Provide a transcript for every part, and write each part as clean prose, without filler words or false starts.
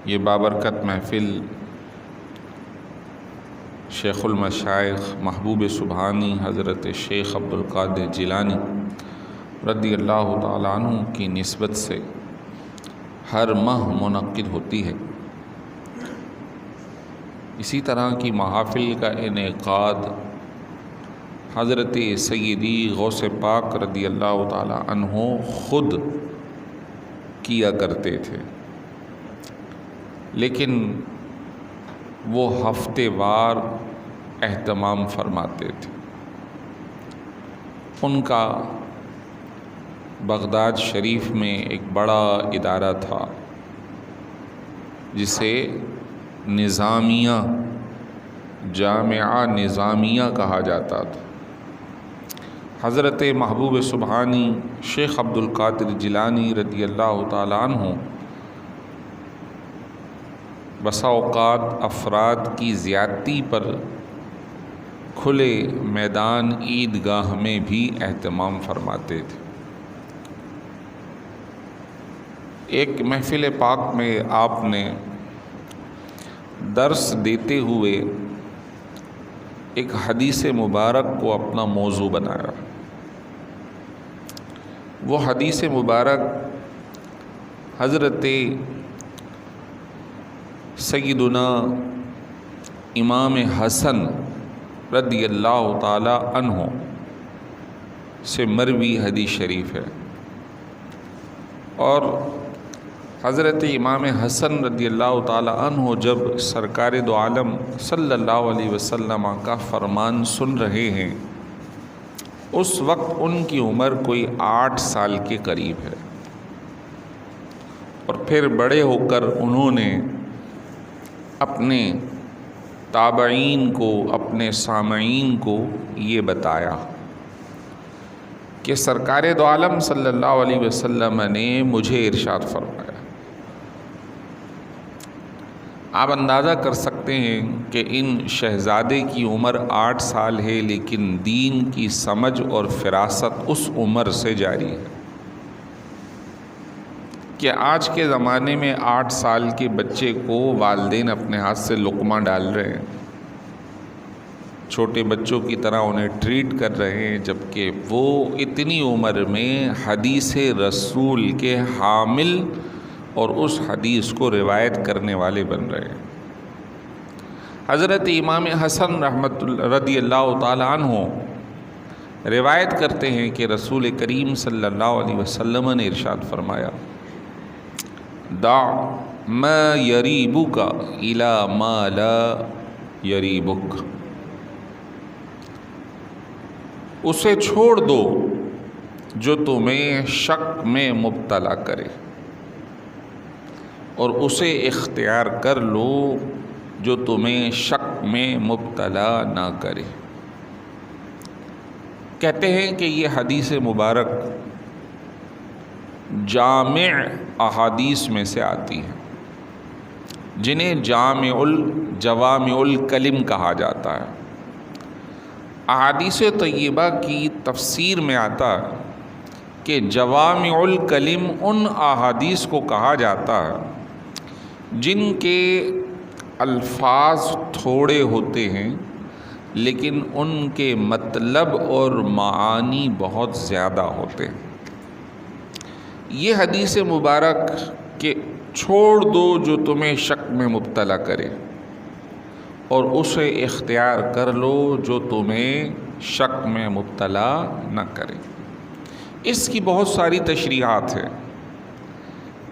یہ بابرکت محفل شیخ المشائخ محبوب سبحانی حضرت شیخ عبدالقادر جیلانی رضی اللہ تعالیٰ عنہ کی نسبت سے ہر ماہ منعقد ہوتی ہے۔ اسی طرح کی محافل کا انعقاد حضرت سیدی غوث پاک رضی اللہ تعالیٰ عنہ خود کیا کرتے تھے، لیکن وہ ہفتے وار اہتمام فرماتے تھے۔ ان کا بغداد شریف میں ایک بڑا ادارہ تھا جسے نظامیہ جامعہ نظامیہ کہا جاتا تھا۔ حضرت محبوب سبحانی شیخ عبدالقادر جیلانی رضی اللہ تعالیٰ عنہ بسا اوقات افراد کی زیادتی پر کھلے میدان عیدگاہ میں بھی اہتمام فرماتے تھے۔ ایک محفل پاک میں آپ نے درس دیتے ہوئے ایک حدیث مبارک کو اپنا موضوع بنایا۔ وہ حدیث مبارک حضرت سیدنا امام حسن رضی اللہ تعالی عنہ سے مروی حدیث شریف ہے، اور حضرت امام حسن رضی اللہ تعالی عنہ جب سرکار دو عالم صلی اللہ علیہ وسلم کا فرمان سن رہے ہیں، اس وقت ان کی عمر کوئی 8 سال کے قریب ہے، اور پھر بڑے ہو کر انہوں نے اپنے تابعین کو، اپنے سامعین کو یہ بتایا کہ سرکار دو عالم صلی اللہ علیہ وسلم نے مجھے ارشاد فرمایا۔ آپ اندازہ کر سکتے ہیں کہ ان شہزادے کی عمر 8 سال ہے، لیکن دین کی سمجھ اور فراست اس عمر سے جاری ہے کہ آج کے زمانے میں 8 سال کے بچے کو والدین اپنے ہاتھ سے لقمہ ڈال رہے ہیں، چھوٹے بچوں کی طرح انہیں ٹریٹ کر رہے ہیں، جبکہ وہ اتنی عمر میں حدیث رسول کے حامل اور اس حدیث کو روایت کرنے والے بن رہے ہیں۔ حضرت امام حسن رضی اللہ تعالی عنہ روایت کرتے ہیں کہ رسول کریم صلی اللہ علیہ وسلم نے ارشاد فرمایا، دع ما یریبک الی ما لا یریبک، اسے چھوڑ دو جو تمہیں شک میں مبتلا کرے، اور اسے اختیار کر لو جو تمہیں شک میں مبتلا نہ کرے۔ کہتے ہیں کہ یہ حدیث مبارک جامع احادیث میں سے آتی ہے، جنہیں جوامع الکلم کہا جاتا ہے۔ احادیث طیبہ کی تفسیر میں آتا ہے کہ جوامع الکلم ان احادیث کو کہا جاتا ہے جن کے الفاظ تھوڑے ہوتے ہیں، لیکن ان کے مطلب اور معانی بہت زیادہ ہوتے ہیں۔ یہ حدیث مبارک کہ چھوڑ دو جو تمہیں شک میں مبتلا کرے، اور اسے اختیار کر لو جو تمہیں شک میں مبتلا نہ کرے، اس کی بہت ساری تشریحات ہیں۔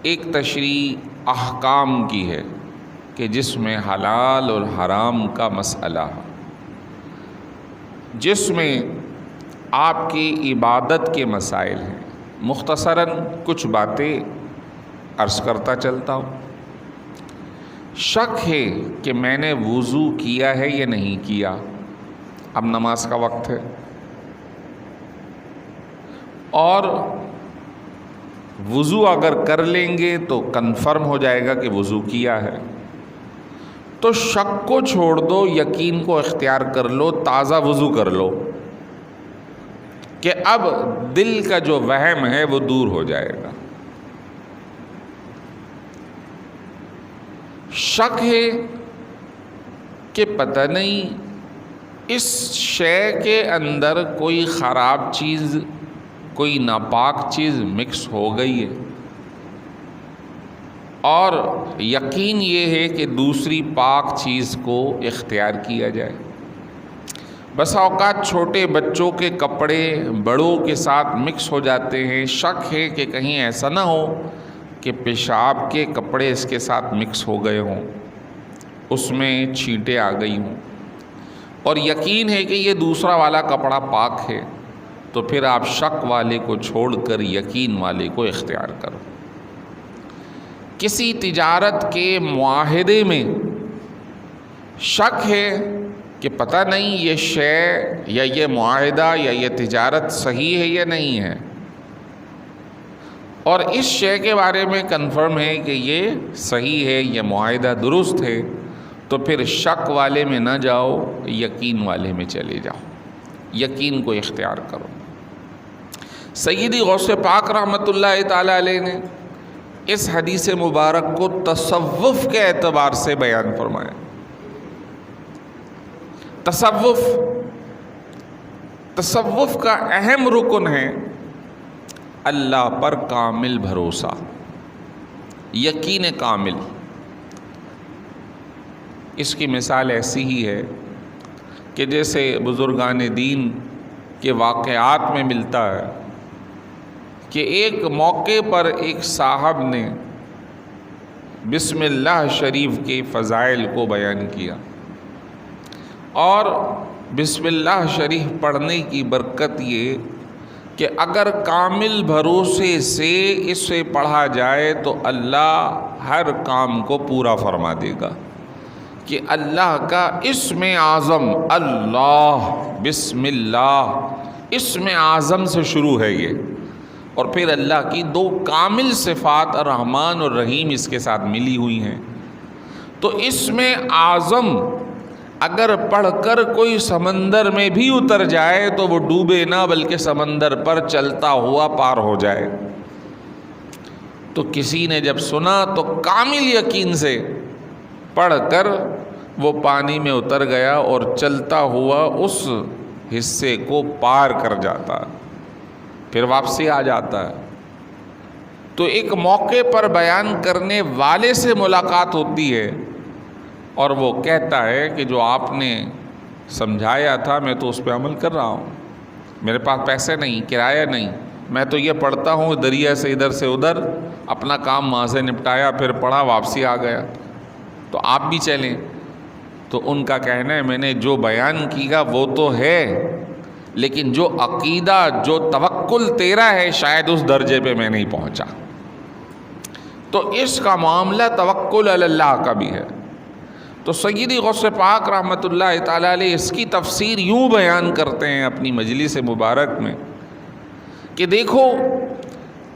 ایک تشریح احکام کی ہے کہ جس میں حلال اور حرام کا مسئلہ ہے، جس میں آپ کی عبادت کے مسائل ہیں۔ مختصراً کچھ باتیں عرض کرتا چلتا ہوں۔ شک ہے کہ میں نے وضو کیا ہے یا نہیں کیا، اب نماز کا وقت ہے، اور وضو اگر کر لیں گے تو کنفرم ہو جائے گا کہ وضو کیا ہے، تو شک کو چھوڑ دو، یقین کو اختیار کر لو، تازہ وضو کر لو کہ اب دل کا جو وہم ہے وہ دور ہو جائے گا۔ شک ہے کہ پتہ نہیں اس شے کے اندر کوئی خراب چیز، کوئی ناپاک چیز مکس ہو گئی ہے، اور یقین یہ ہے کہ دوسری پاک چیز کو اختیار کیا جائے۔ بس اوقات چھوٹے بچوں کے کپڑے بڑوں کے ساتھ مکس ہو جاتے ہیں، شک ہے کہ کہیں ایسا نہ ہو کہ پیشاب کے کپڑے اس کے ساتھ مکس ہو گئے ہوں، اس میں چھینٹیں آ گئی ہوں، اور یقین ہے کہ یہ دوسرا والا کپڑا پاک ہے، تو پھر آپ شک والے کو چھوڑ کر یقین والے کو اختیار کرو۔ کسی تجارت کے معاہدے میں شک ہے کہ پتہ نہیں یہ شے یا یہ معاہدہ یا یہ تجارت صحیح ہے یا نہیں ہے، اور اس شے کے بارے میں کنفرم ہے کہ یہ صحیح ہے، یہ معاہدہ درست ہے، تو پھر شک والے میں نہ جاؤ، یقین والے میں چلے جاؤ، یقین کو اختیار کرو۔ سیدی غوث پاک رحمۃ اللہ تعالی علیہ نے اس حدیث مبارک کو تصوف کے اعتبار سے بیان فرمایا۔ تصوف کا اہم رکن ہے اللہ پر کامل بھروسہ، یقین کامل۔ اس کی مثال ایسی ہی ہے کہ جیسے بزرگان دین کے واقعات میں ملتا ہے کہ ایک موقع پر ایک صاحب نے بسم اللہ شریف کے فضائل کو بیان کیا، اور بسم اللہ شریف پڑھنے کی برکت یہ کہ اگر کامل بھروسے سے اسے پڑھا جائے تو اللہ ہر کام کو پورا فرما دے گا، کہ اللہ کا اسم اعظم اللہ، بسم اللہ، اسم اعظم سے شروع ہے یہ، اور پھر اللہ کی دو کامل صفات رحمان اور رحیم اس کے ساتھ ملی ہوئی ہیں۔ تو اسم اعظم اگر پڑھ کر کوئی سمندر میں بھی اتر جائے تو وہ ڈوبے نہ، بلکہ سمندر پر چلتا ہوا پار ہو جائے۔ تو کسی نے جب سنا تو کامل یقین سے پڑھ کر وہ پانی میں اتر گیا اور چلتا ہوا اس حصے کو پار کر جاتا، پھر واپسی آ جاتا ہے۔ تو ایک موقع پر بیان کرنے والے سے ملاقات ہوتی ہے، اور وہ کہتا ہے کہ جو آپ نے سمجھایا تھا میں تو اس پہ عمل کر رہا ہوں، میرے پاس پیسے نہیں، کرایہ نہیں، میں تو یہ پڑھتا ہوں دریا سے ادھر سے ادھر، اپنا کام وہاں سے نپٹایا، پھر پڑھا، واپسی آ گیا، تو آپ بھی چلیں۔ تو ان کا کہنا ہے میں نے جو بیان کیا وہ تو ہے، لیکن جو عقیدہ، جو توکل تیرا ہے شاید اس درجے پہ میں نہیں پہنچا۔ تو اس کا معاملہ توکل علی اللہ کا بھی ہے۔ تو سیدی غوث پاک رحمۃ اللہ تعالی علیہ اس کی تفسیر یوں بیان کرتے ہیں اپنی مجلس مبارک میں کہ دیکھو،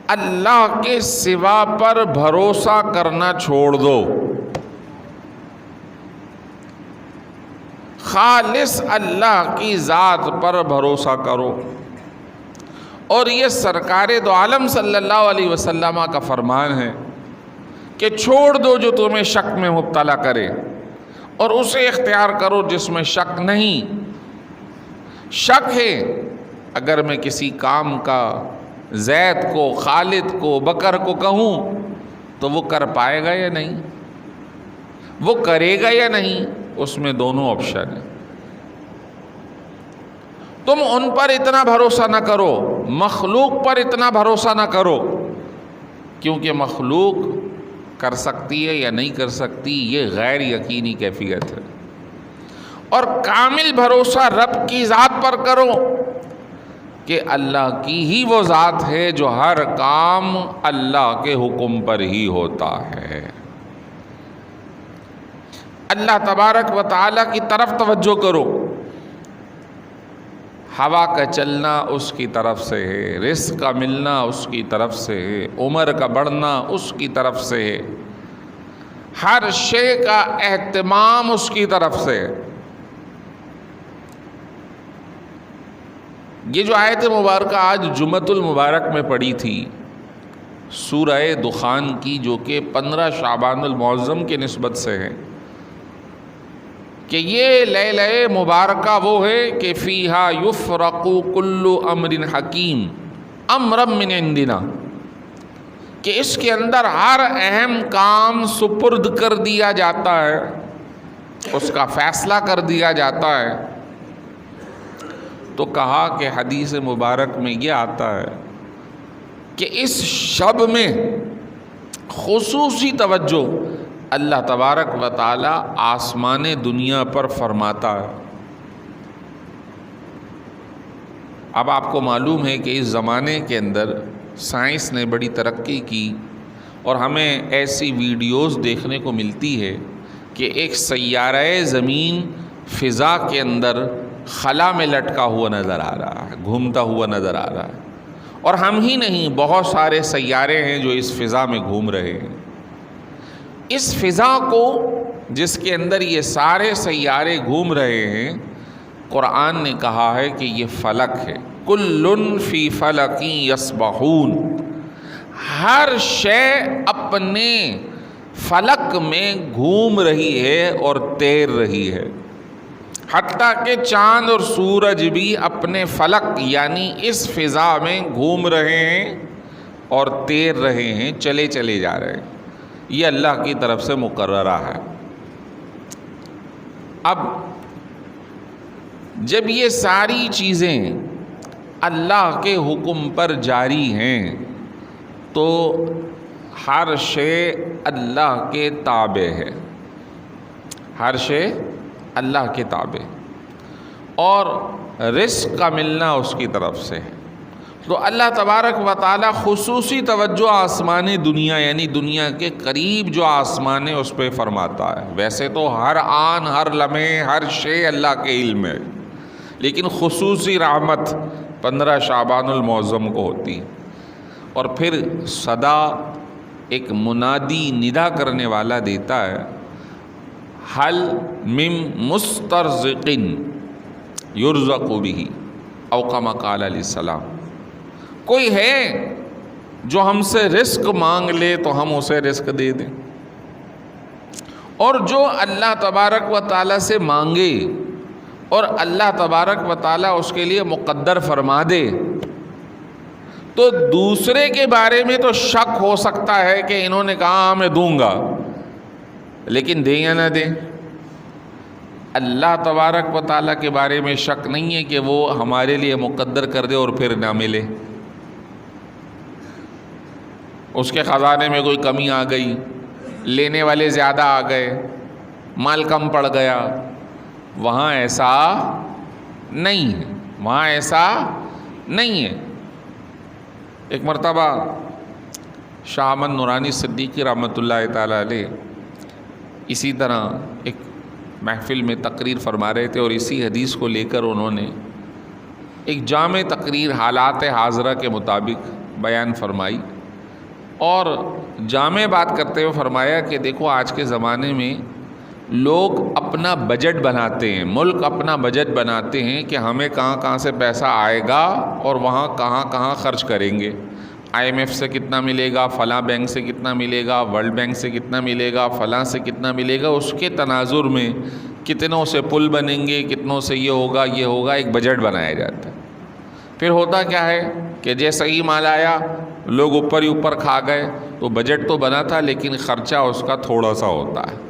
اللہ کے سوا پر بھروسہ کرنا چھوڑ دو، خالص اللہ کی ذات پر بھروسہ کرو۔ اور یہ سرکار دو عالم صلی اللہ علیہ وسلم کا فرمان ہے کہ چھوڑ دو جو تمہیں شک میں مبتلا کرے، اور اسے اختیار کرو جس میں شک نہیں۔ شک ہے اگر میں کسی کام کا زید کو، خالد کو، بکر کو کہوں تو وہ کر پائے گا یا نہیں، وہ کرے گا یا نہیں، اس میں دونوں آپشن ہیں۔ تم ان پر اتنا بھروسہ نہ کرو، مخلوق پر اتنا بھروسہ نہ کرو، کیونکہ مخلوق کر سکتی ہے یا نہیں کر سکتی یہ غیر یقینی کیفیت ہے، اور کامل بھروسہ رب کی ذات پر کرو کہ اللہ کی ہی وہ ذات ہے جو ہر کام اللہ کے حکم پر ہی ہوتا ہے۔ اللہ تبارک و تعالیٰ کی طرف توجہ کرو، ہوا کا چلنا اس کی طرف سے ہے، رزق کا ملنا اس کی طرف سے ہے، عمر کا بڑھنا اس کی طرف سے ہے، ہر شے کا اہتمام اس کی طرف سے ہے۔ یہ جو آیت مبارکہ آج جمعۃ المبارک میں پڑھی تھی، سورہ دخان کی، جو کہ 15 شعبان المعظم کے نسبت سے ہے، کہ یہ لیلہ مبارکہ وہ ہے کہ فیہا یفرق کل امر حکیم امرا من عندنا، کہ اس کے اندر ہر اہم کام سپرد کر دیا جاتا ہے، اس کا فیصلہ کر دیا جاتا ہے۔ تو کہا کہ حدیث مبارک میں یہ آتا ہے کہ اس شب میں خصوصی توجہ اللہ تبارک و تعالی آسمان دنیا پر فرماتا ہے۔ اب آپ کو معلوم ہے کہ اس زمانے کے اندر سائنس نے بڑی ترقی کی، اور ہمیں ایسی ویڈیوز دیکھنے کو ملتی ہے کہ ایک سیارہ زمین فضا کے اندر خلا میں لٹکا ہوا نظر آ رہا ہے، گھومتا ہوا نظر آ رہا ہے، اور ہم ہی نہیں، بہت سارے سیارے ہیں جو اس فضا میں گھوم رہے ہیں۔ اس فضا کو جس کے اندر یہ سارے سیارے گھوم رہے ہیں، قرآن نے کہا ہے کہ یہ فلک ہے، کل فی فلک یسبحون، ہر شے اپنے فلک میں گھوم رہی ہے اور تیر رہی ہے، حتیٰ کہ چاند اور سورج بھی اپنے فلک یعنی اس فضا میں گھوم رہے ہیں اور تیر رہے ہیں، چلے چلے جا رہے ہیں۔ یہ اللہ کی طرف سے مقررہ ہے۔ اب جب یہ ساری چیزیں اللہ کے حکم پر جاری ہیں تو ہر شے اللہ کے تابع ہے، ہر شے اللہ کے تابع، اور رزق کا ملنا اس کی طرف سے ہے۔ تو اللہ تبارک و تعالی خصوصی توجہ آسمانی دنیا یعنی دنیا کے قریب جو آسمان ہے اس پہ فرماتا ہے۔ ویسے تو ہر آن، ہر لمحے، ہر شے اللہ کے علم ہے، لیکن خصوصی رحمت 15 شعبان المعظم کو ہوتی ہے۔ اور پھر صدا ایک منادی ندا کرنے والا دیتا ہے، حل من مسترزق یرزق بہ، او کما قال علیہ السلام، کوئی ہے جو ہم سے رزق مانگ لے تو ہم اسے رزق دے دیں، اور جو اللہ تبارک و تعالیٰ سے مانگے اور اللہ تبارک و تعالیٰ اس کے لیے مقدر فرما دے، تو دوسرے کے بارے میں تو شک ہو سکتا ہے کہ انہوں نے کہا میں دوں گا، لیکن دیں یا نہ دیں۔ اللہ تبارک و تعالیٰ کے بارے میں شک نہیں ہے کہ وہ ہمارے لیے مقدر کر دے اور پھر نہ ملے، اس کے خزانے میں کوئی کمی آ گئی، لینے والے زیادہ آ گئے، مال کم پڑ گیا، وہاں ایسا نہیں ہے، وہاں ایسا نہیں ہے۔ ایک مرتبہ شاہ احمد نورانی صدیقی رحمۃ اللہ تعالیٰ علیہ اسی طرح ایک محفل میں تقریر فرما رہے تھے، اور اسی حدیث کو لے کر انہوں نے ایک جامع تقریر حالات حاضرہ کے مطابق بیان فرمائی، اور جامع بات کرتے ہوئے فرمایا کہ دیکھو آج کے زمانے میں لوگ اپنا بجٹ بناتے ہیں، ملک اپنا بجٹ بناتے ہیں کہ ہمیں کہاں کہاں سے پیسہ آئے گا اور وہاں کہاں کہاں خرچ کریں گے، IMF سے کتنا ملے گا، فلاں بینک سے کتنا ملے گا، ورلڈ بینک سے کتنا ملے گا، فلاں سے کتنا ملے گا، اس کے تناظر میں کتنوں سے پل بنیں گے، کتنوں سے یہ ہوگا یہ ہوگا، ایک بجٹ بنایا جاتا ہے۔ پھر ہوتا کیا ہے کہ جیسا ہی مال آیا لوگ اوپر ہی اوپر کھا گئے، تو بجٹ تو بنا تھا لیکن خرچہ اس کا تھوڑا سا ہوتا ہے۔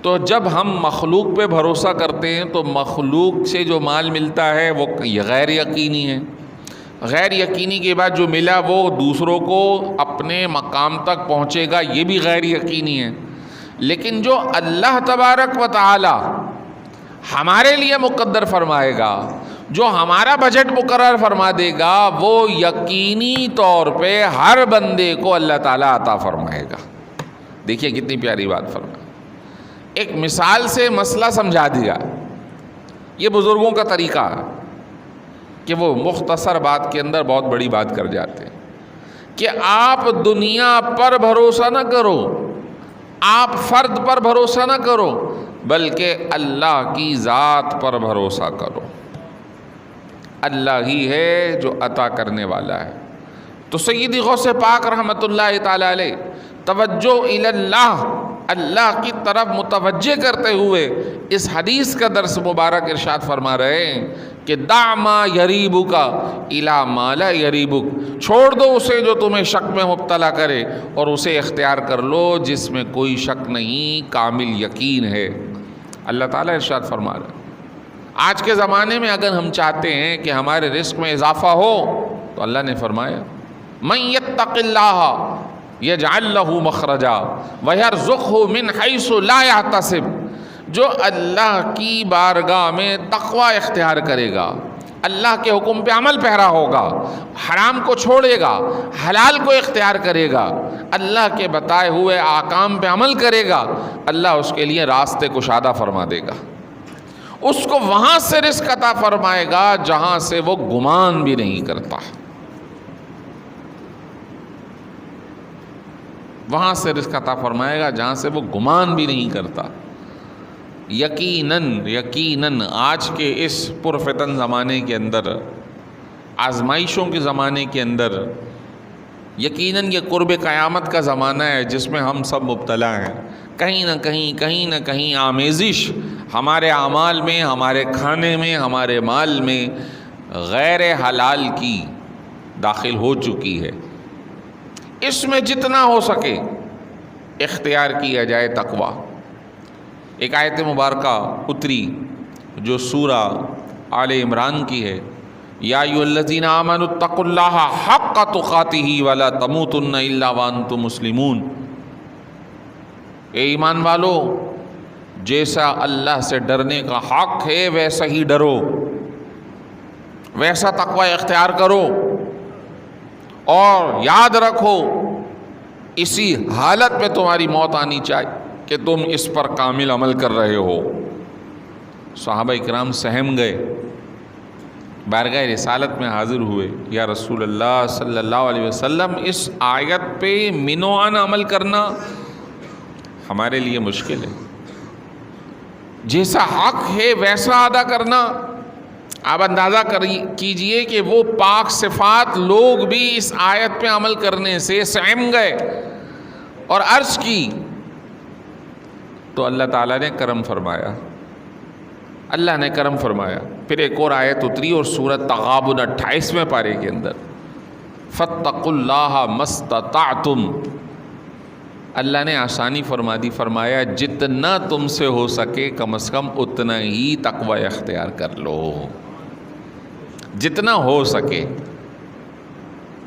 تو جب ہم مخلوق پہ بھروسہ کرتے ہیں تو مخلوق سے جو مال ملتا ہے وہ غیر یقینی ہے، غیر یقینی کے بعد جو ملا وہ دوسروں کو اپنے مقام تک پہنچے گا، یہ بھی غیر یقینی ہے۔ لیکن جو اللہ تبارک و تعالی ہمارے لیے مقدر فرمائے گا، جو ہمارا بجٹ مقرر فرما دے گا، وہ یقینی طور پہ ہر بندے کو اللہ تعالیٰ عطا فرمائے گا۔ دیکھیے کتنی پیاری بات فرمائی، ایک مثال سے مسئلہ سمجھا دیا۔ یہ بزرگوں کا طریقہ ہے کہ وہ مختصر بات کے اندر بہت بڑی بات کر جاتے ہیں، کہ آپ دنیا پر بھروسہ نہ کرو، آپ فرد پر بھروسہ نہ کرو، بلکہ اللہ کی ذات پر بھروسہ کرو۔ اللہ ہی ہے جو عطا کرنے والا ہے، تو سیدی غوث پاک رحمۃ اللہ تعالی علیہ توجہ الی اللہ، اللہ کی طرف متوجہ کرتے ہوئے اس حدیث کا درس مبارک ارشاد فرما رہے ہیں کہ دع ما یریبک الی ما لا یریبک، چھوڑ دو اسے جو تمہیں شک میں مبتلا کرے اور اسے اختیار کر لو جس میں کوئی شک نہیں، کامل یقین ہے۔ اللہ تعالیٰ ارشاد فرما رہے ہیں آج کے زمانے میں اگر ہم چاہتے ہیں کہ ہمارے رزق میں اضافہ ہو تو اللہ نے فرمایا من یتق اللہ یجعل لہ مخرجا ویرزقہ من حیث لا یحتسب، جو اللہ کی بارگاہ میں تقوی اختیار کرے گا، اللہ کے حکم پہ عمل پیرا ہوگا، حرام کو چھوڑے گا، حلال کو اختیار کرے گا، اللہ کے بتائے ہوئے احکام پہ عمل کرے گا، اللہ اس کے لیے راستے کشادہ فرما دے گا، اس کو وہاں سے رزق عطا فرمائے گا جہاں سے وہ گمان بھی نہیں کرتا، وہاں سے رزق عطا فرمائے گا جہاں سے وہ گمان بھی نہیں کرتا۔ یقیناً آج کے اس پرفتن زمانے کے اندر، آزمائشوں کے زمانے کے اندر، یقیناً یہ قرب قیامت کا زمانہ ہے جس میں ہم سب مبتلا ہیں۔ کہیں نہ کہیں آمیزش ہمارے اعمال میں، ہمارے کھانے میں، ہمارے مال میں غیر حلال کی داخل ہو چکی ہے۔ اس میں جتنا ہو سکے اختیار کیا جائے تقوی۔ ایک آیت مبارکہ اتری جو سورہ آل عمران کی ہے، یا ایھا الذین آمنوا اتقوا اللہ حق تقاتہ ولا تموتن الا وانتم مسلمون، اے ایمان والو جیسا اللہ سے ڈرنے کا حق ہے ویسا ہی ڈرو، ویسا تقوی اختیار کرو، اور یاد رکھو اسی حالت میں تمہاری موت آنی چاہیے کہ تم اس پر کامل عمل کر رہے ہو۔ صحابہ اکرام سہم گئے، بارگاہ رسالت میں حاضر ہوئے، یا رسول اللہ صلی اللہ علیہ وسلم اس آیت پہ منوعاً عمل کرنا ہمارے لیے مشکل ہے، جیسا حق ہے ویسا ادا کرنا۔ آپ اندازہ کیجئے کہ وہ پاک صفات لوگ بھی اس آیت پہ عمل کرنے سے سہم گئے اور عرض کی، تو اللہ تعالیٰ نے کرم فرمایا، اللہ نے کرم فرمایا۔ پھر ایک اور آیت اتری اور سورۃ تغابن 28ویں پارے کے اندر، فاتقوا اللہ ما استطعتم، اللہ نے آسانی فرما دی، فرمایا جتنا تم سے ہو سکے کم از کم اتنا ہی تقوی اختیار کر لو، جتنا ہو سکے۔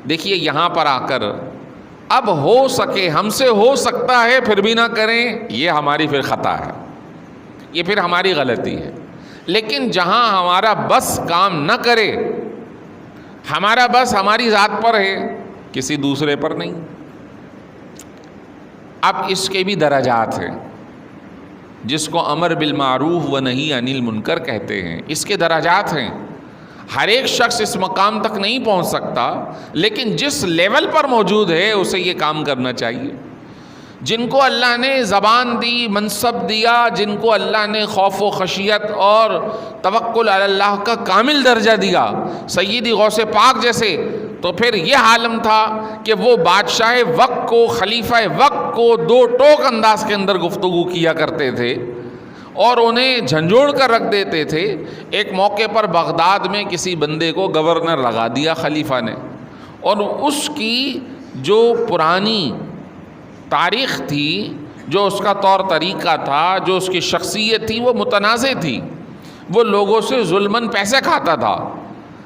دیکھیے یہاں پر آ کر اب ہو سکے، ہم سے ہو سکتا ہے پھر بھی نہ کریں، یہ ہماری پھر خطا ہے، یہ پھر ہماری غلطی ہے۔ لیکن جہاں ہمارا بس کام نہ کرے، ہمارا بس ہماری ذات پر ہے، کسی دوسرے پر نہیں۔ اب اس کے بھی درجات ہیں، جس کو امر بالمعروف و نہی عن المنکر کہتے ہیں، اس کے درجات ہیں۔ ہر ایک شخص اس مقام تک نہیں پہنچ سکتا، لیکن جس لیول پر موجود ہے اسے یہ کام کرنا چاہیے۔ جن کو اللہ نے زبان دی، منصب دیا، جن کو اللہ نے خوف و خشیت اور توکل علی اللہ کا کامل درجہ دیا، سیدی غوث پاک جیسے، تو پھر یہ عالم تھا کہ وہ بادشاہ وقت کو، خلیفہ وقت کو دو ٹوک انداز کے اندر گفتگو کیا کرتے تھے اور انہیں جھنجھوڑ کر رکھ دیتے تھے۔ ایک موقع پر بغداد میں کسی بندے کو گورنر لگا دیا خلیفہ نے، اور اس کی جو پرانی تاریخ تھی، جو اس کا طور طریقہ تھا، جو اس کی شخصیت تھی، وہ متنازع تھی، وہ لوگوں سے ظلماً پیسے کھاتا تھا۔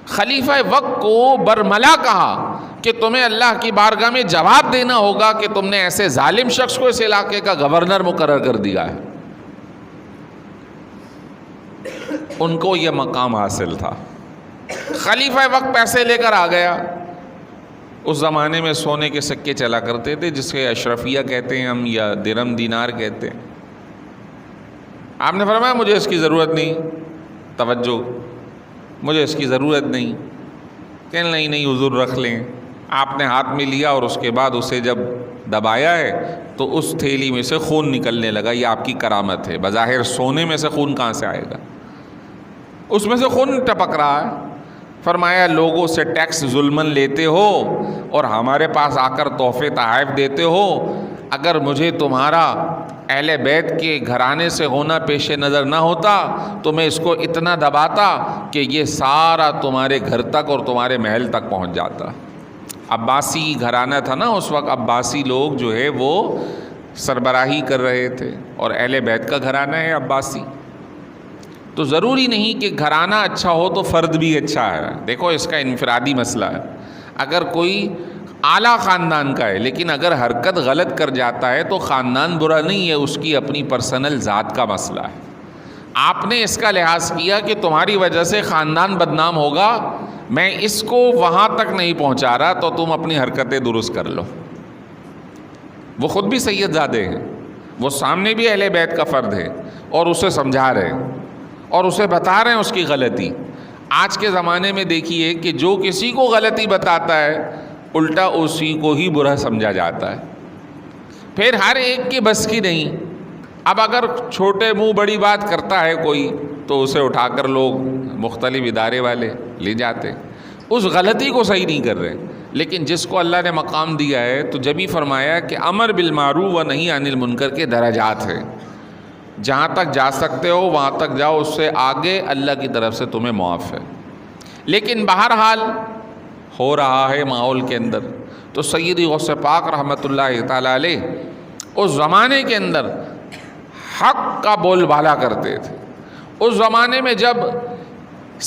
خلیفہ وقت کو برملا کہا کہ تمہیں اللہ کی بارگاہ میں جواب دینا ہوگا کہ تم نے ایسے ظالم شخص کو اس علاقے کا گورنر مقرر کر دیا ہے۔ ان کو یہ مقام حاصل تھا۔ خلیفہ وقت پیسے لے کر آ گیا۔ اس زمانے میں سونے کے سکے چلا کرتے تھے، جس کے اشرفیہ کہتے ہیں ہم، یا درم دینار کہتے ہیں۔ آپ نے فرمایا مجھے اس کی ضرورت نہیں، توجہ، مجھے اس کی ضرورت نہیں۔ کہ نہیں حضور رکھ لیں۔ آپ نے ہاتھ میں لیا اور اس کے بعد اسے جب دبایا ہے تو اس تھیلی میں سے خون نکلنے لگا۔ یہ آپ کی کرامت ہے۔ بظاہر سونے میں سے خون کہاں سے آئے گا؟ اس میں سے خون ٹپک رہا ہے۔ فرمایا لوگوں سے ٹیکس ظلمن لیتے ہو اور ہمارے پاس آ کر تحفے تحائف دیتے ہو، اگر مجھے تمہارا اہل بیت کے گھرانے سے ہونا پیش نظر نہ ہوتا تو میں اس کو اتنا دباتا کہ یہ سارا تمہارے گھر تک اور تمہارے محل تک پہنچ جاتا۔ عباسی گھرانہ تھا نا اس وقت، عباسی لوگ جو ہے وہ سربراہی کر رہے تھے، اور اہل بیت کا گھرانہ ہے عباسی، تو ضروری نہیں کہ گھرانہ اچھا ہو تو فرد بھی اچھا ہے۔ دیکھو اس کا انفرادی مسئلہ ہے، اگر کوئی اعلیٰ خاندان کا ہے لیکن اگر حرکت غلط کر جاتا ہے تو خاندان برا نہیں ہے، اس کی اپنی پرسنل ذات کا مسئلہ ہے۔ آپ نے اس کا لحاظ کیا کہ تمہاری وجہ سے خاندان بدنام ہوگا، میں اس کو وہاں تک نہیں پہنچا رہا، تو تم اپنی حرکتیں درست کر لو۔ وہ خود بھی سید زادے ہیں، وہ سامنے بھی اہل بیت کا فرد ہے اور اسے سمجھا رہے ہیں اور اسے بتا رہے ہیں اس کی غلطی۔ آج کے زمانے میں دیکھیے کہ جو کسی کو غلطی بتاتا ہے الٹا اسی کو ہی برا سمجھا جاتا ہے۔ پھر ہر ایک کی بس کی نہیں، اب اگر چھوٹے منہ بڑی بات کرتا ہے کوئی تو اسے اٹھا کر لوگ مختلف ادارے والے لے جاتے، اس غلطی کو صحیح نہیں کر رہے۔ لیکن جس کو اللہ نے مقام دیا ہے تو جب ہی فرمایا کہ امر بالمعروف و نہی عن المنکر کے درجات ہیں، جہاں تک جا سکتے ہو وہاں تک جاؤ، اس سے آگے اللہ کی طرف سے تمہیں معاف ہے۔ لیکن بہرحال ہو رہا ہے ماحول کے اندر، تو سیدی غوث پاک رحمۃ اللہ تعالیٰ علیہ اس زمانے کے اندر حق کا بول بالا کرتے تھے۔ اس زمانے میں جب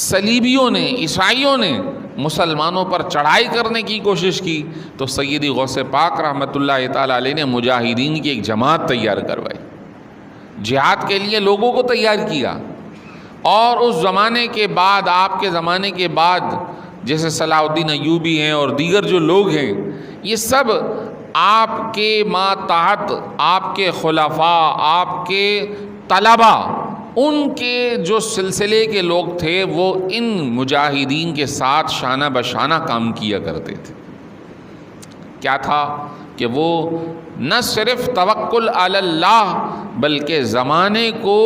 صلیبیوں نے، عیسائیوں نے مسلمانوں پر چڑھائی کرنے کی کوشش کی تو سیدی غوث پاک رحمۃ اللہ تعالیٰ علیہ نے مجاہدین کی ایک جماعت تیار کروائی، جہاد کے لیے لوگوں کو تیار کیا۔ اور اس زمانے کے بعد، آپ کے زمانے کے بعد، جیسے صلاح الدین ایوبی ہیں اور دیگر جو لوگ ہیں، یہ سب آپ کے ماتحت، آپ کے خلفاء، آپ کے طلباء، ان کے جو سلسلے کے لوگ تھے وہ ان مجاہدین کے ساتھ شانہ بشانہ کام کیا کرتے تھے۔ کیا تھا کہ وہ نہ صرف توکل علی اللہ بلکہ زمانے کو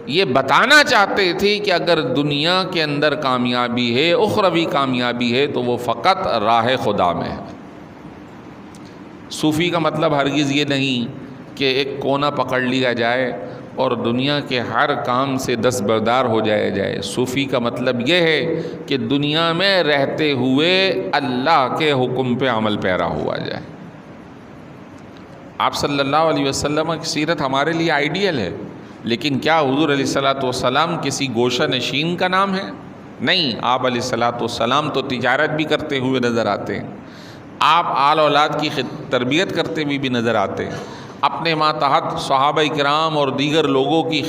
یہ بتانا چاہتے تھے کہ اگر دنیا کے اندر کامیابی ہے، اخروی کامیابی ہے، تو وہ فقط راہ خدا میں ہے۔ صوفی کا مطلب ہرگز یہ نہیں کہ ایک کونا پکڑ لیا جائے اور دنیا کے ہر کام سے دستبردار ہو جائے۔ صوفی کا مطلب یہ ہے کہ دنیا میں رہتے ہوئے اللہ کے حکم پہ عمل پیرا ہوا جائے۔ آپ صلی اللہ علیہ وسلم کی سیرت ہمارے لیے آئیڈیل ہے، لیکن کیا حضور علیہ الصلاۃ والسلام کسی گوشہ نشین کا نام ہے؟ نہیں، آپ علیہ الصلاۃ والسلام تو تجارت بھی کرتے ہوئے نظر آتے ہیں، آپ آل اولاد کی تربیت کرتے ہوئے بھی نظر آتے ہیں، اپنے ماتحت صحابہ کرام اور دیگر لوگوں کی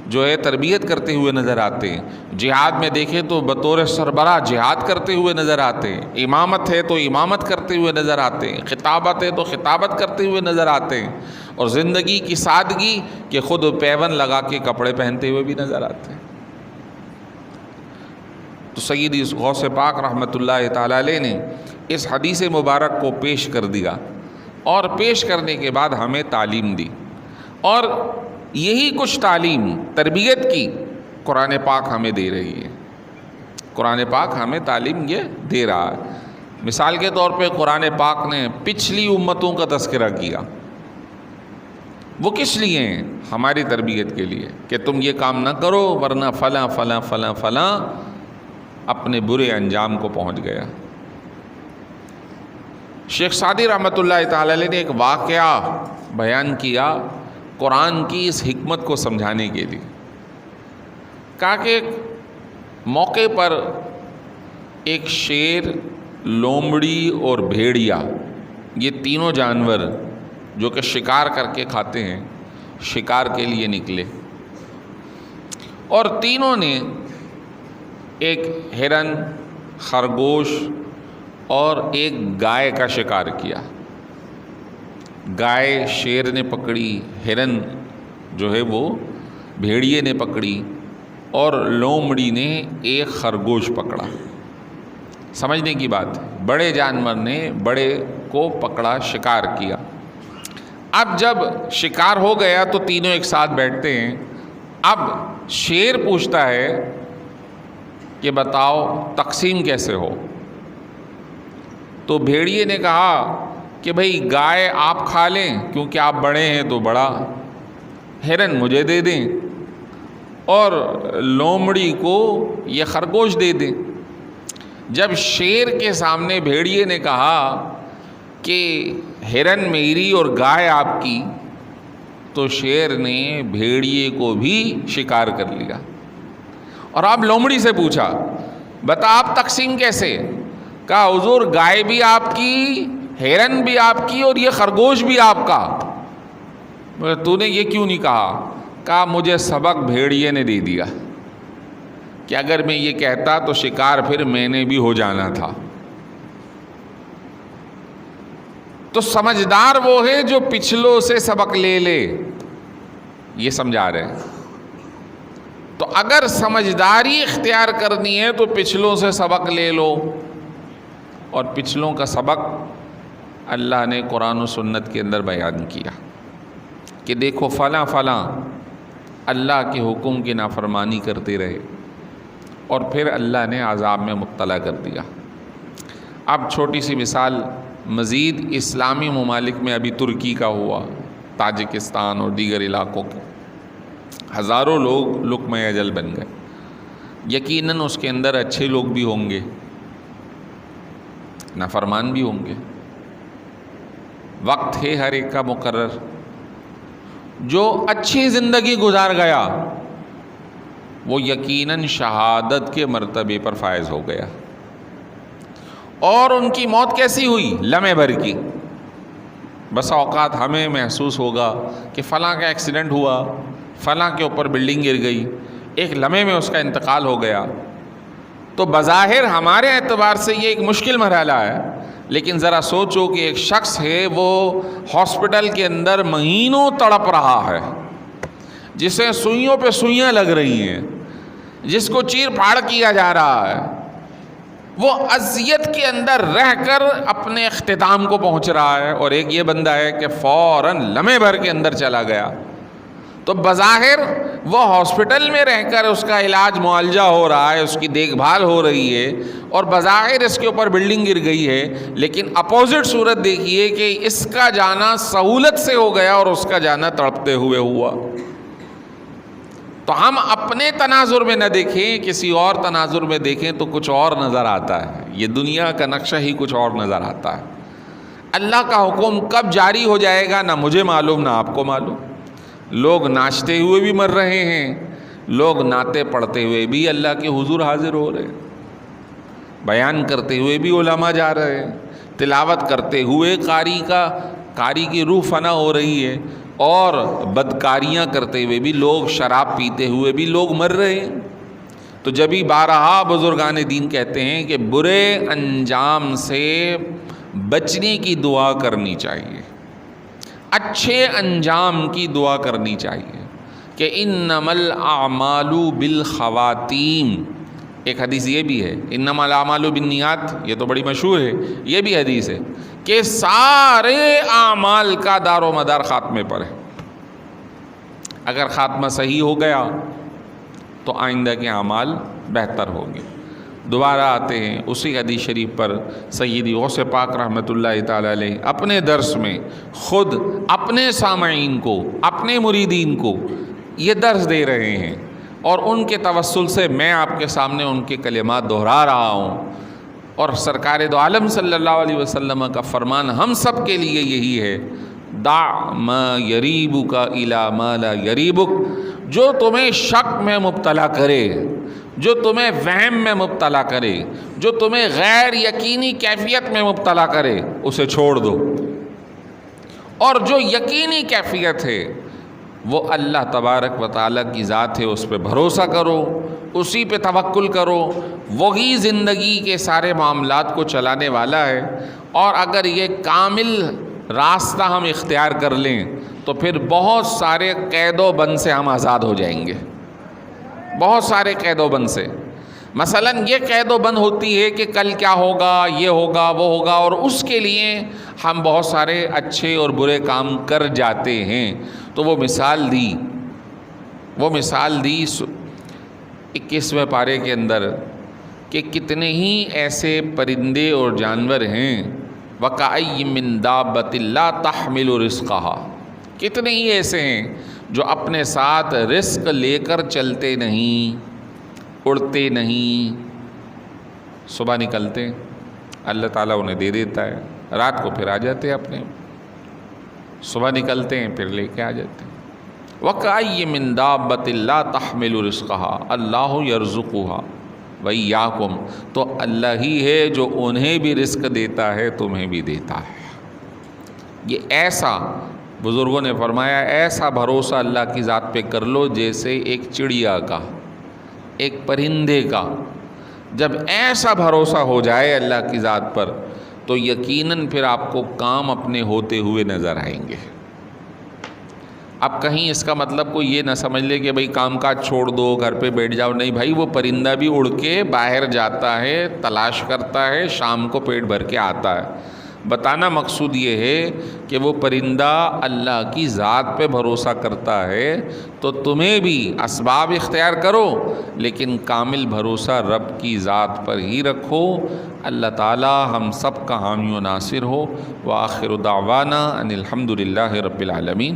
جو ہے تربیت کرتے ہوئے نظر آتے ہیں۔ جہاد میں دیکھیں تو بطور سربراہ جہاد کرتے ہوئے نظر آتے ہیں، امامت ہے تو امامت کرتے ہوئے نظر آتے ہیں، خطابت ہے تو خطابت کرتے ہوئے نظر آتے ہیں، اور زندگی کی سادگی کہ خود پیون لگا کے کپڑے پہنتے ہوئے بھی نظر آتے ہیں۔ تو سیدی غوث پاک رحمۃ اللہ تعالیٰ علیہ نے اس حدیث مبارک کو پیش کر دیا، اور پیش کرنے کے بعد ہمیں تعلیم دی، اور یہی کچھ تعلیم تربیت کی قرآن پاک ہمیں دے رہی ہے۔ قرآن پاک ہمیں تعلیم یہ دے رہا ہے۔ مثال کے طور پہ قرآن پاک نے پچھلی امتوں کا تذکرہ کیا، وہ کس لیے ہیں؟ ہماری تربیت کے لیے کہ تم یہ کام نہ کرو ورنہ فلاں فلاں فلاں فلاں اپنے برے انجام کو پہنچ گیا۔ شیخ سعدی رحمۃ اللہ تعالی علیہ نے ایک واقعہ بیان کیا قرآن کی اس حکمت کو سمجھانے کے لیے۔ کہا کہ ایک موقع پر ایک شیر، لومڑی اور بھیڑیا، یہ تینوں جانور جو کہ شکار کر کے کھاتے ہیں، شکار کے لیے نکلے، اور تینوں نے ایک ہرن، خرگوش اور ایک گائے کا شکار کیا۔ گائے شیر نے پکڑی، ہرن جو ہے وہ بھیڑیے نے پکڑی، اور لومڑی نے ایک خرگوش پکڑا۔ سمجھنے کی بات ہے، بڑے جانور نے بڑے کو پکڑا، شکار کیا۔ اب جب شکار ہو گیا تو تینوں ایک ساتھ بیٹھتے ہیں۔ اب شیر پوچھتا ہے کہ بتاؤ تقسیم کیسے ہو؟ تو بھیڑیے نے کہا کہ بھئی گائے آپ کھا لیں کیونکہ آپ بڑے ہیں تو بڑا، ہرن مجھے دے دیں، اور لومڑی کو یہ خرگوش دے دیں۔ جب شیر کے سامنے بھیڑیے نے کہا کہ ہرن میری اور گائے آپ کی، تو شیر نے بھیڑیے کو بھی شکار کر لیا، اور آپ لومڑی سے پوچھا بتا آپ تقسیم کیسے؟ کہا حضور گائے بھی آپ کی، ہرن بھی آپ کی، اور یہ خرگوش بھی آپ کا۔ تو نے یہ کیوں نہیں کہا؟ کہا مجھے سبق بھیڑیے نے دے دیا کہ اگر میں یہ کہتا تو شکار پھر میں نے بھی ہو جانا تھا۔ تو سمجھدار وہ ہے جو پچھلوں سے سبق لے لے، یہ سمجھا رہے ہیں۔ تو اگر سمجھداری اختیار کرنی ہے تو پچھلوں سے سبق لے لو، اور پچھلوں کا سبق اللہ نے قرآن و سنت کے اندر بیان کیا کہ دیکھو فلاں فلاں اللہ کے حکم کی نافرمانی کرتے رہے اور پھر اللہ نے عذاب میں مبتلا کر دیا۔ اب چھوٹی سی مثال مزید اسلامی ممالک میں ابھی ترکی کا ہوا، تاجکستان اور دیگر علاقوں کے ہزاروں لوگ لقمہ اجل بن گئے۔ یقیناً اس کے اندر اچھے لوگ بھی ہوں گے، نافرمان بھی ہوں گے، وقت ہے ہر ایک کا مقرر۔ جو اچھی زندگی گزار گیا وہ یقیناً شہادت کے مرتبے پر فائز ہو گیا، اور ان کی موت کیسی ہوئی؟ لمحے بھر کی۔ بس اوقات ہمیں محسوس ہوگا کہ فلاں کا ایکسیڈنٹ ہوا، فلاں کے اوپر بلڈنگ گر گئی، ایک لمحے میں اس کا انتقال ہو گیا۔ تو بظاہر ہمارے اعتبار سے یہ ایک مشکل مرحلہ ہے، لیکن ذرا سوچو کہ ایک شخص ہے وہ ہاسپٹل کے اندر مہینوں تڑپ رہا ہے، جسے سوئیوں پہ سوئیاں لگ رہی ہیں، جس کو چیر پھاڑ کیا جا رہا ہے، وہ اذیت کے اندر رہ کر اپنے اختتام کو پہنچ رہا ہے، اور ایک یہ بندہ ہے کہ فوراً لمحے بھر کے اندر چلا گیا۔ تو بظاہر وہ ہاسپٹل میں رہ کر اس کا علاج معالجہ ہو رہا ہے، اس کی دیکھ بھال ہو رہی ہے، اور بظاہر اس کے اوپر بلڈنگ گر گئی ہے، لیکن اپوزٹ صورت دیکھیے کہ اس کا جانا سہولت سے ہو گیا اور اس کا جانا تڑپتے ہوئے ہوا۔ تو ہم اپنے تناظر میں نہ دیکھیں، کسی اور تناظر میں دیکھیں تو کچھ اور نظر آتا ہے، یہ دنیا کا نقشہ ہی کچھ اور نظر آتا ہے۔ اللہ کا حکم کب جاری ہو جائے گا نہ مجھے معلوم نہ آپ کو معلوم۔ لوگ ناچتے ہوئے بھی مر رہے ہیں، لوگ نعتیں پڑھتے ہوئے بھی اللہ کے حضور حاضر ہو رہے ہیں، بیان کرتے ہوئے بھی علماء جا رہے ہیں، تلاوت کرتے ہوئے قاری کی روح فنا ہو رہی ہے، اور بدکاریاں کرتے ہوئے بھی لوگ، شراب پیتے ہوئے بھی لوگ مر رہے ہیں۔ تو جبھی بارہا بزرگان دین کہتے ہیں کہ برے انجام سے بچنے کی دعا کرنی چاہیے، اچھے انجام کی دعا کرنی چاہیے، کہ انما الاعمال بالخواتیم۔ ایک حدیث یہ بھی ہے انما الاعمال بالنیات، یہ تو بڑی مشہور ہے، یہ بھی حدیث ہے کہ سارے اعمال کا دار و مدار خاتمے پر ہے۔ اگر خاتمہ صحیح ہو گیا تو آئندہ کے اعمال بہتر ہوں گے۔ دوبارہ آتے ہیں اسی حدیث شریف پر، سیدی غوث پاک رحمۃ اللہ تعالی علیہ اپنے درس میں خود اپنے سامعین کو، اپنے مریدین کو یہ درس دے رہے ہیں، اور ان کے توسل سے میں آپ کے سامنے ان کے کلمات دہرا رہا ہوں۔ اور سرکار دو عالم صلی اللہ علیہ وسلم کا فرمان ہم سب کے لیے یہی ہے، دع ما یریبک الی ما لا یریبک۔ جو تمہیں شک میں مبتلا کرے، جو تمہیں وہم میں مبتلا کرے، جو تمہیں غیر یقینی کیفیت میں مبتلا کرے، اسے چھوڑ دو، اور جو یقینی کیفیت ہے وہ اللہ تبارک و تعالیٰ کی ذات ہے، اس پہ بھروسہ کرو، اسی پہ توکل کرو، وہی زندگی کے سارے معاملات کو چلانے والا ہے۔ اور اگر یہ کامل راستہ ہم اختیار کر لیں تو پھر بہت سارے قید و بند سے ہم آزاد ہو جائیں گے، بہت سارے قید و بند سے۔ مثلاً یہ قید و بند ہوتی ہے کہ کل کیا ہوگا، یہ ہوگا، وہ ہوگا، اور اس کے لیے ہم بہت سارے اچھے اور برے کام کر جاتے ہیں۔ تو وہ مثال دی 21ویں پارے کے اندر کہ کتنے ہی ایسے پرندے اور جانور ہیں، وَكَأَيٍّ مِّن دَابَّةٍ لَّا تَحْمِلُ رِزْقَهَا، کتنے ہی ایسے ہیں جو اپنے ساتھ رزق لے کر چلتے نہیں، اڑتے نہیں، صبح نکلتے اللہ تعالیٰ انہیں دے دیتا ہے، رات کو پھر آ جاتے ہیں اپنے، صبح نکلتے ہیں پھر لے کے آ جاتے ہیں۔ وَكَأَيٍّ مِّن دَابَّةٍ لَّا تَحْمِلُ رِزْقَهَا اللَّهُ يَرْزُقُهَا وَإِيَّاكُمْ، تو اللہ ہی ہے جو انہیں بھی رزق دیتا ہے، تمہیں بھی دیتا ہے۔ یہ ایسا، بزرگوں نے فرمایا ایسا بھروسہ اللہ کی ذات پہ کر لو جیسے ایک چڑیا کا، ایک پرندے کا۔ جب ایسا بھروسہ ہو جائے اللہ کی ذات پر تو یقیناً پھر آپ کو کام اپنے ہوتے ہوئے نظر آئیں گے۔ اب کہیں اس کا مطلب کوئی یہ نہ سمجھ لے کہ بھئی کام کاج چھوڑ دو، گھر پہ بیٹھ جاؤ، نہیں بھائی، وہ پرندہ بھی اڑ کے باہر جاتا ہے، تلاش کرتا ہے، شام کو پیٹ بھر کے آتا ہے۔ بتانا مقصود یہ ہے کہ وہ پرندہ اللہ کی ذات پہ بھروسہ کرتا ہے، تو تمہیں بھی اسباب اختیار کرو لیکن کامل بھروسہ رب کی ذات پر ہی رکھو۔ اللہ تعالی ہم سب کا حامی و ناصر ہو۔ وآخر دعوانا ان الحمد للہ رب العالمین۔